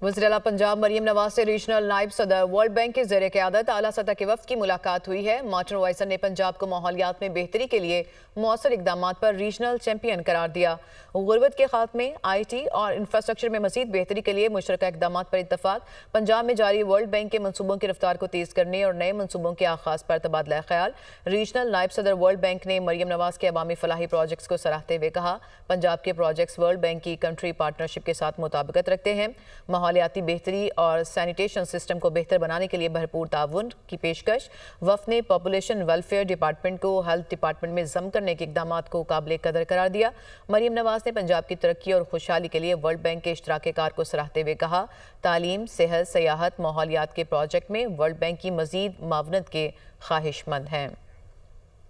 वज़ीर-ए-आला पंजाब मरियम नवाज से रीजनल नायब सदर वर्ल्ड बैंक के ज़ेर क़यादत आला सतह के वफ़द की मुलाकात हुई है। मार्टिन वाइसन ने पंजाब को माहौलियात में बेहतरी के लिए मौसर इक़दामात पर रीजनल चैंपियन करार दिया। गुर्बत के खात्मे, IT और इंफ्रास्ट्रक्चर में मज़ीद बेहतरी के लिए मुशतरका इक़दामात पर इत्तफ़ाक़, पंजाब में जारी वर्ल्ड बैंक के मनसूबों की रफ्तार को तेज़ करने और नए मनसूबों के आगाज़ पर तबादला ख्याल। रीजनल नायब सदर वर्ल्ड बैंक ने मरियम नवाज के अवामी फलाही प्रोजेक्ट्स को सराहते हुए कहा, पंजाब के प्रोजेक्ट्स वर्ल्ड बैंक की कंट्री पार्टनरशिप के साथ मुताबिकत रखते हैं। माहौलियाती बेहतरी और सैनिटेशन सिस्टम को बेहतर बनाने के लिए भरपूर ताउन की पेशकश। वफ़द ने पॉपुलेशन वेलफेयर डिपार्टमेंट को हेल्थ डिपार्टमेंट में ज़म करने के इक़दामात को काबिल कदर करार दिया। मरियम नवाज ने पंजाब की तरक्की और खुशहाली के लिए वर्ल्ड बैंक के इश्तराक-ए-कार को सराहते हुए कहा, तालीम, सेहत, सयाहत, माहौलियात के प्रोजेक्ट में वर्ल्ड बैंक की मज़ीद मावनत के ख्वाहिशमंद हैं।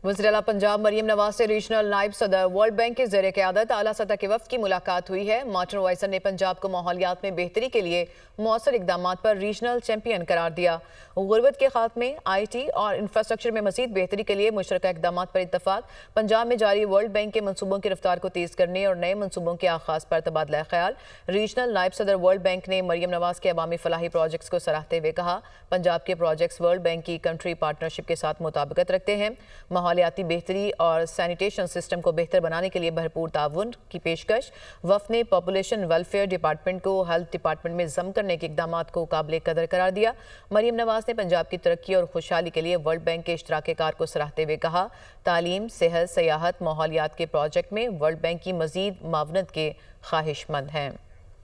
वज़ीर-ए-आला पंजाब मरियम नवाज से रीजनल नायब सदर वर्ल्ड बैंक के ज़ेर क़यादत आला सतह के वफ़द की मुलाकात हुई है। मार्टिन वाइसन ने पंजाब को माहौलियात में बेहतरी के लिए मौसर इक़दामात पर रीजनल चैंपियन करार दिया। गुर्बत के खात्मे, IT और इंफ्रास्ट्रक्चर में मज़ीद बेहतरी के लिए मुशतरका इक़दामात पर इत्तफ़ाक़, पंजाब में जारी वर्ल्ड बैंक के मनसूबों की रफ्तार को तेज़ करने और नए मनसूबों के आगाज़ पर तबादला ख्याल। रीजनल नायब सदर वर्ल्ड बैंक ने मरियम नवाज के अवामी फलाही प्रोजेक्ट्स को सराहते हुए कहा, पंजाब के प्रोजेक्ट्स वर्ल्ड बैंक की कंट्री पार्टनरशिप के साथ मुताबिकत रखते हैं। माहौलियाती बेहतरी और सैनिटेशन सिस्टम को बेहतर बनाने के लिए भरपूर ताउन की पेशकश। वफ़द ने पॉपुलेशन वेलफेयर डिपार्टमेंट को हेल्थ डिपार्टमेंट में ज़म करने के इक़दामात को काबिल कदर करार दिया। मरियम नवाज ने पंजाब की तरक्की और खुशहाली के लिए वर्ल्ड बैंक के इश्तराक-ए-कार को सराहते हुए कहा, तालीम, सेहत, सयाहत, माहौलियात के प्रोजेक्ट में वर्ल्ड बैंक की मज़ीद मावनत के ख्वाहिशमंद हैं।